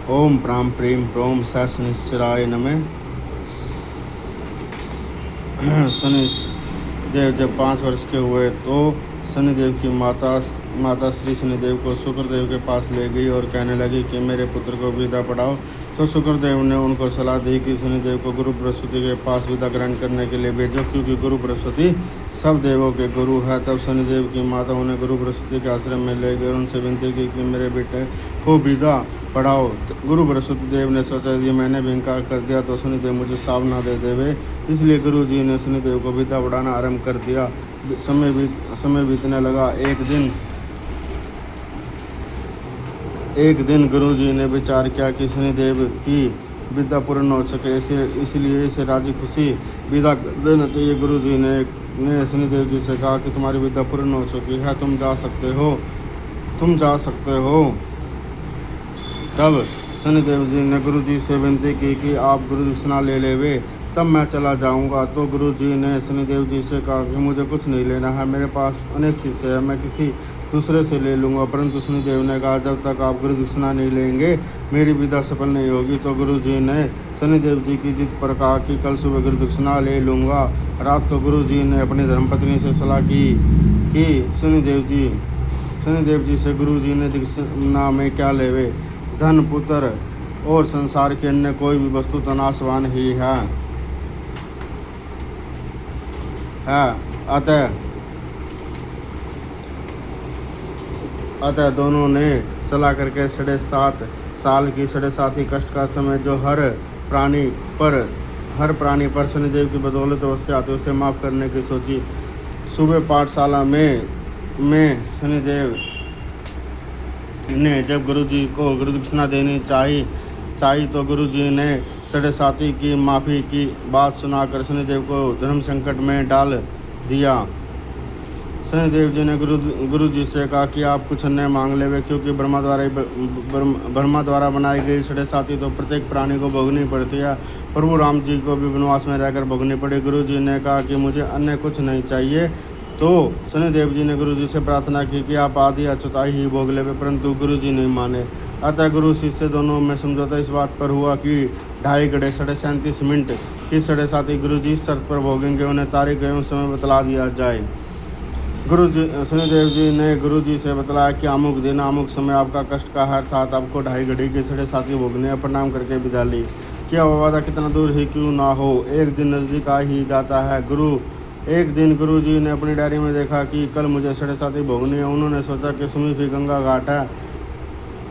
ओम प्राम prim प्रोम स शनिश्चराय नमः। शनि देव जब 5 वर्ष के हुए तो शनिदेव की माता श्री शनिदेव को शुक्रदेव के पास ले गई और कहने लगी कि मेरे पुत्र को विदा पढ़ाओ। तो शुक्रदेव ने उनको सलाह दी कि शनिदेव को गुरु बृहस्पति के पास विदा ग्रहण करने के लिए भेजो, क्योंकि गुरु बृहस्पति सब देवों के गुरु है। तब शनिदेव की माता उन्हें गुरु बृहस्पति के आश्रम में ले गए और उनसे विनती की कि मेरे बेटे को विदा पढ़ाओ। गुरु बृहस्पति देव ने सोचा यदि मैंने भी इनकार कर दिया तो शनिदेव मुझे साव ना दे देवे, इसलिए गुरु जी ने शनिदेव को विदा पढ़ाना आरंभ कर दिया। समय बीतने लगा। एक दिन गुरु जी ने विचार किया कि शनिदेव की विद्या पूर्ण हो सके, इसलिए इसे राजी खुशी विदा देना चाहिए। गुरु जी ने शनिदेव जी से कहा कि तुम्हारी विद्या पूर्ण हो चुकी है, तुम जा सकते हो। तब शनिदेव जी ने गुरु जी से विनती की कि आप गुरु दक्षिणा ले लेवे, तब मैं चला जाऊंगा। तो गुरु जी ने शनिदेव जी से कहा कि मुझे कुछ नहीं लेना है, मेरे पास अनेक शिष्य है, मैं किसी दूसरे से ले लूँगा। परंतु शनिदेव ने कहा जब तक आप गुरु दक्षिणा नहीं लेंगे मेरी विदा सफल नहीं होगी। तो गुरु जी ने शनिदेव जी की जिद पर कहा कि कल सुबह गुरु दक्षिणा ले लूँगा। रात को गुरु जी ने अपनी धर्मपत्नी से सलाह की कि शनिदेव जी से गुरु जी ने दक्षिणा में क्या लेवे, धन पुत्र और संसार की अन्य कोई भी वस्तु तो नाशवान ही है। अतः दोनों ने सलाह करके 7.5 साल की 7.5 ही कष्ट का समय जो हर प्राणी पर शनिदेव की बदौलत अवश्य आते उसे माफ़ करने की सोची। सुबह पाठशाला में शनिदेव ने जब गुरु जी को गुरु दक्षिणा देनी चाहिए तो गुरु जी ने 7.5 की माफ़ी की बात सुनाकर शनिदेव को धर्म संकट में डाल दिया। शनिदेव जी ने गुरु जी से कहा कि आप कुछ अन्य मांग लेवे, क्योंकि ब्रह्मा द्वारा बनाई गई 7.5 तो प्रत्येक प्राणी को भोगनी पड़ती है। प्रभु राम जी को भी वनवास में रहकर भोगनी पड़ी। गुरु जी ने कहा कि मुझे अन्य कुछ नहीं चाहिए। तो शनिदेव जी ने गुरु जी से प्रार्थना की कि आप आदि अचुताई ही भोग लेवे, परंतु गुरु जी नहीं माने। अतः गुरु शिष्य दोनों में समझौता इस बात पर हुआ कि 2.5 घड़े 37 मिनट की 7.5 गुरु जी इस शर्त पर भोगेंगे, उन्हें तारीख एवं समय बतला दिया जाए। शनिदेव जी ने गुरु जी से बतलाया कि अमुक दिन अमुक समय आपका कष्ट का हार था, आपको 2.5 घड़ी की 7.5 भोगने। प्रणाम करके विदा ली। क्या वादा कितना दूर ही क्यों ना हो, एक दिन नज़दीक आ ही जाता है। एक दिन गुरु जी ने अपनी डायरी में देखा कि कल मुझे 7.5 भोगनी है। उन्होंने सोचा कि समीप ही गंगा घाट है,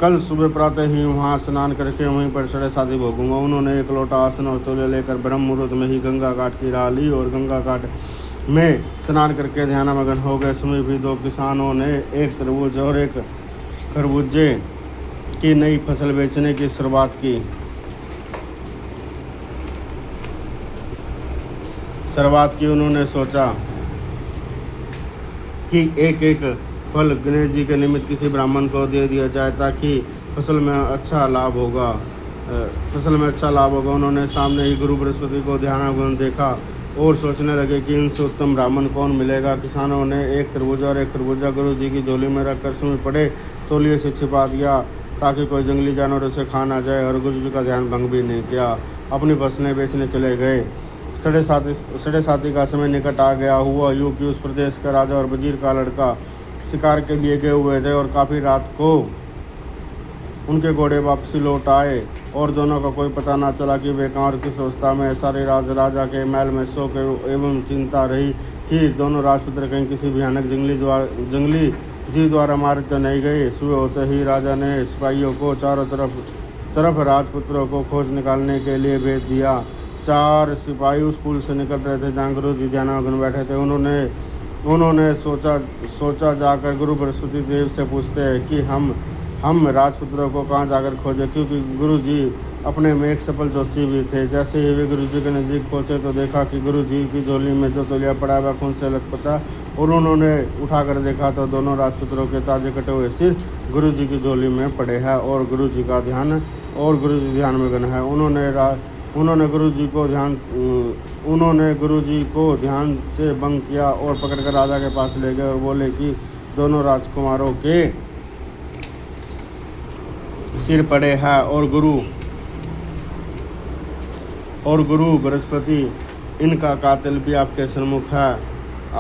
कल सुबह प्रातः ही वहाँ स्नान करके वहीं पर 7.5 भोगूंगा। उन्होंने एक लोटा आसन और तौलिया लेकर ब्रह्म मुहूर्त में ही गंगा घाट की राह ली और गंगा घाट में स्नान करके ध्यानमग्न हो गए। समीप ही 2 किसानों ने एक तरबूज और एक खरबूजे की नई फसल बेचने की शुरुआत की। उन्होंने सोचा कि एक फल गणेश जी के निमित्त किसी ब्राह्मण को दे दिया जाए ताकि फसल में अच्छा लाभ होगा। उन्होंने सामने ही गुरु बृहस्पति को ध्यानागुण देखा और सोचने लगे कि इनसे उत्तम ब्राह्मण कौन मिलेगा। किसानों ने एक तरबूजा और एक खरबूजा गुरु जी की झोली में रखकर समीप पड़े तौलिए से छिपा दिया ताकि कोई जंगली जानवर उसे खा ना जाए, और गुरु जी का ध्यान भंग भी नहीं किया। अपनी फसलें बेचने चले गए। 7.5 का समय निकट आ गया। हुआ यूं कि उस प्रदेश का राजा और वजीर का लड़का शिकार के लिए गए हुए थे और काफ़ी रात को उनके घोड़े वापसी लौट आए और दोनों का कोई पता ना चला कि वे कहाँ और किस अवस्था में। सारी रात राजा के महल में शोक एवं चिंता रही कि दोनों राजपुत्र कहीं किसी भयानक जंगली जीव द्वारा मारे तो नहीं गए। सुबह होते ही राजा ने सिपाहियों को चारों तरफ राजपुत्रों को खोज निकालने के लिए भेज दिया। 4 सिपाही उस पुल से निकल रहे थे जहाँ गुरु जी ध्यानामग्न बैठे थे। उन्होंने सोचा जाकर गुरु बृहस्पति देव से पूछते हैं कि हम राजपुत्रों को कहाँ जाकर खोजें, क्योंकि गुरु जी अपने में एक सफल जोशी भी थे। जैसे ही वे गुरु जी के नज़दीक पहुँचे तो देखा कि गुरु जी की झोली में जो तौलिया पड़ा हुआ खून से लथपथा, और उन्होंने उठाकर देखा तो दोनों राजपुत्रों के ताजे कटे हुए सिर गुरु जी की झोली में पड़े हैं और गुरु जी ध्यान में गन है। उन्होंने गुरु जी को ध्यान से भंग किया और पकड़कर राजा के पास ले गए और बोले कि दोनों राजकुमारों के सिर पड़े हैं और गुरु बृहस्पति इनका कातिल भी आपके सन्मुख है।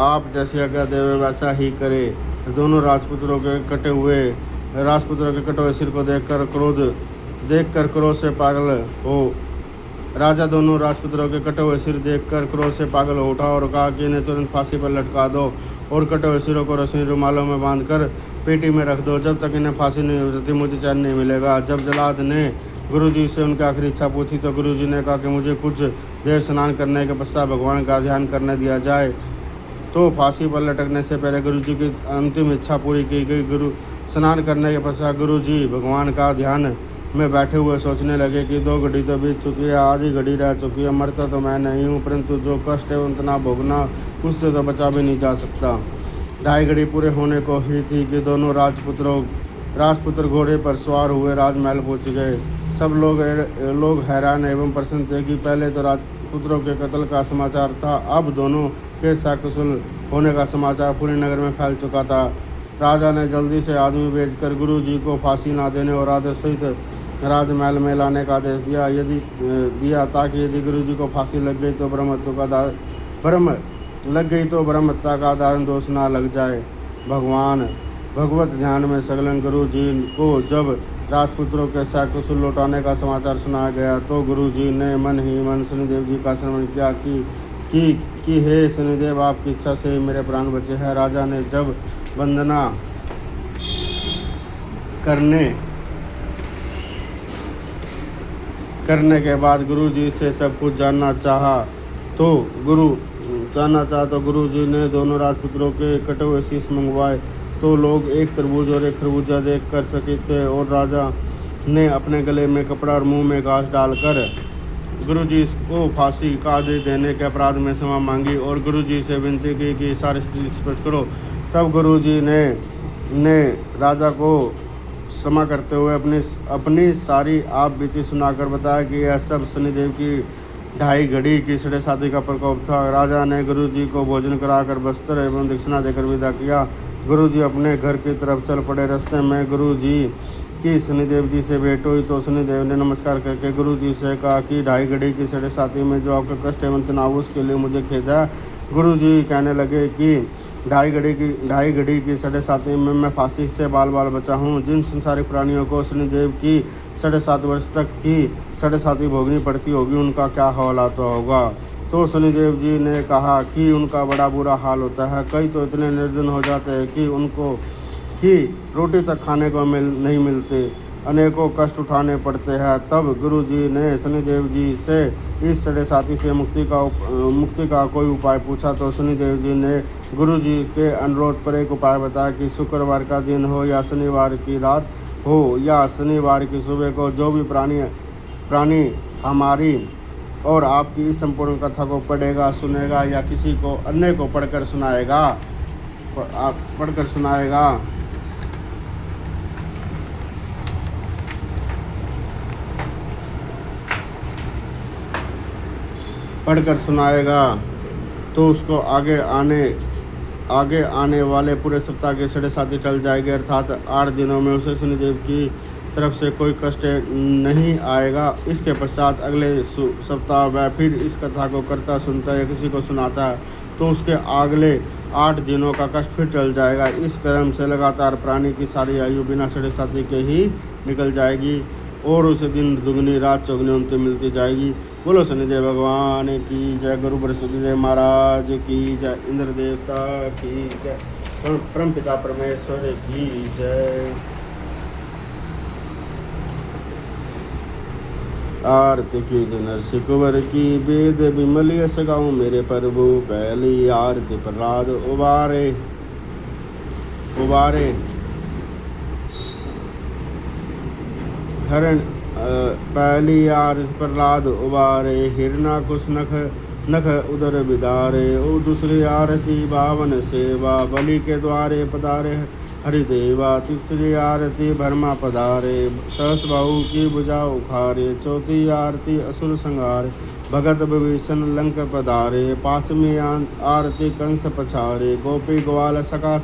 आप जैसे आज्ञा देवे वैसा ही करे। दोनों राजपुत्रों के कटे हुए सिर को देखकर क्रोध से पागल हो। राजा दोनों राजपुत्रों के कटे हुए सिर देखकर क्रोध से पागल हो उठा और कहा कि इन्हें तुरंत फांसी पर लटका दो और कटे हुए सिरों को रस्सी रुमालों में बांधकर पेटी में रख दो। जब तक इन्हें फांसी नहीं होती मुझे चैन नहीं मिलेगा। जब जल्लाद ने गुरुजी से उनकी आखिरी इच्छा पूछी तो गुरुजी ने कहा कि मुझे कुछ देर स्नान करने के पश्चात भगवान का ध्यान करने दिया जाए। तो फांसी पर लटकने से पहले गुरुजी की अंतिम इच्छा पूरी की गई। स्नान करने के पश्चात गुरुजी भगवान का ध्यान में बैठे हुए सोचने लगे कि 2 घड़ी तो बीत चुकी है, आधी घड़ी रह चुकी है। मरता तो मैं नहीं हूँ, परंतु जो कष्ट है उतना भोगना उससे तो बचा भी नहीं जा सकता। 2.5 घड़ी पूरे होने को ही थी कि दोनों राजपुत्र घोड़े पर सवार हुए राजमहल पहुँच गए। सब लोग हैरान एवं प्रसन्न थे कि पहले तो राजपुत्रों के कत्ल का समाचार था, अब दोनों के सकुशल होने का समाचार पूरे नगर में फैल चुका था। राजा ने जल्दी से आदमी भेजकर गुरुजी को फांसी ना देने और आदर सहित राजमहल में लाने का आदेश दिया ताकि यदि गुरुजी को फांसी लग गई तो ब्रह्म हत्या का दारुण दोष ना लग जाए। भगवत ध्यान में सगलन गुरुजी को जब राजपुत्रों के सकुशल लौटाने का समाचार सुनाया गया तो गुरुजी ने मन ही मन शनिदेव जी का स्मरण किया कि हे शनिदेव, आपकी इच्छा से मेरे प्राण बचे हैं। राजा ने जब वंदना करने के बाद गुरुजी से सब कुछ जानना चाहा तो गुरुजी ने दोनों राजपुत्रों के कटे हुए शीश मंगवाए। तो लोग एक तरबूज और एक खरबूजा देख कर सके थे और राजा ने अपने गले में कपड़ा और मुंह में घास डालकर गुरुजी को फांसी का आदेश देने के अपराध में क्षमा मांगी और गुरुजी से विनती की कि सारी स्थिति स्पष्ट करो। तब गुरुजी ने राजा को क्षमा करते हुए अपनी सारी आप बीती सुनाकर बताया कि यह सब शनिदेव की 2.5 घड़ी की 7:30 का प्रकोप था। राजा ने गुरुजी को भोजन कराकर वस्त्र एवं दक्षिणा देकर विदा किया। गुरुजी अपने घर की तरफ चल पड़े। रास्ते में गुरुजी की शनिदेव जी से भेंट हुई तो शनिदेव ने नमस्कार करके गुरुजी से कहा कि 2.5 घड़ी की 7:30 में जो आपका कष्ट एवं तनाव उसके लिए मुझे खेद है। गुरुजी कहने लगे कि 2.5 घड़ी की 7:30 में मैं फांसी से बाल बचा हूँ। जिन संसारिक प्राणियों को शनिदेव की 7.5 वर्ष तक की 7.5 भोगनी पड़ती होगी उनका क्या हाल आता होगा। तो शनिदेव जी ने कहा कि उनका बड़ा बुरा हाल होता है। कई तो इतने निर्धन हो जाते हैं कि रोटी तक खाने को नहीं मिलते, अनेकों कष्ट उठाने पड़ते हैं। तब गुरुजी ने शनिदेव जी से इस 7.5 से मुक्ति का कोई उपाय पूछा तो शनिदेव जी ने गुरुजी के अनुरोध पर एक उपाय बताया कि शुक्रवार का दिन हो या शनिवार की रात हो या शनिवार की सुबह को जो भी प्राणी हमारी और आपकी इस संपूर्ण कथा को पढ़ेगा, सुनेगा या किसी को अन्य को पढ़कर सुनाएगा तो उसको आगे आने वाले पूरे सप्ताह के 7.5 टल जाएंगे, अर्थात 8 दिनों में उसे शनिदेव की तरफ से कोई कष्ट नहीं आएगा। इसके पश्चात अगले सप्ताह वह फिर इस कथा को करता सुनता या किसी को सुनाता है तो उसके अगले 8 दिनों का कष्ट फिर टल जाएगा। इस क्रम से लगातार प्राणी की सारी आयु बिना 7.5 के ही निकल जाएगी और उसे दिन दुगनी रात चौगनी उनती मिलती जाएगी। बोलो शनिदेव भगवान की जय, गुरु बृहस्पति देव महाराज की जय, इंद्र देवता की जय, परम पिता परमेश्वर की जय। आरती की नरसिंह कुंवर की वेद विमल यश गाऊं मेरे प्रभु पहली आरती प्रहलाद उबारे हरण पहली आरती प्रहलाद उबारे हिरणाकुश नख उदर बिदारे। ओ दूसरी आरती बावन सेवा बलि के द्वारे पधारे हरिदेवा। तीसरी आरती भरमा पधारे सहस बाहु की भुजा उखारे। चौथी आरती असुर संहारे भगत विभीषण लंक पधारे। 5वीं आरती कंस पछारे गोपी ग्वाल सका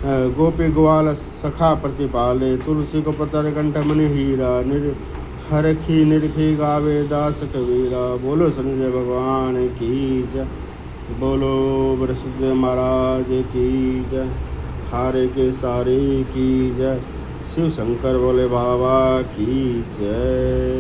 गोपी ग्वाल सखा प्रतिपाले, तुलसी को पतर कंठ मन हीरा, हरखी निरखी गावे दास कबीरा। बोलो शनिदेव भगवान की जय, बोलो बृहस्पति महाराज की जय, हारे के सारे की जय, शिव शंकर भोले बाबा की जय।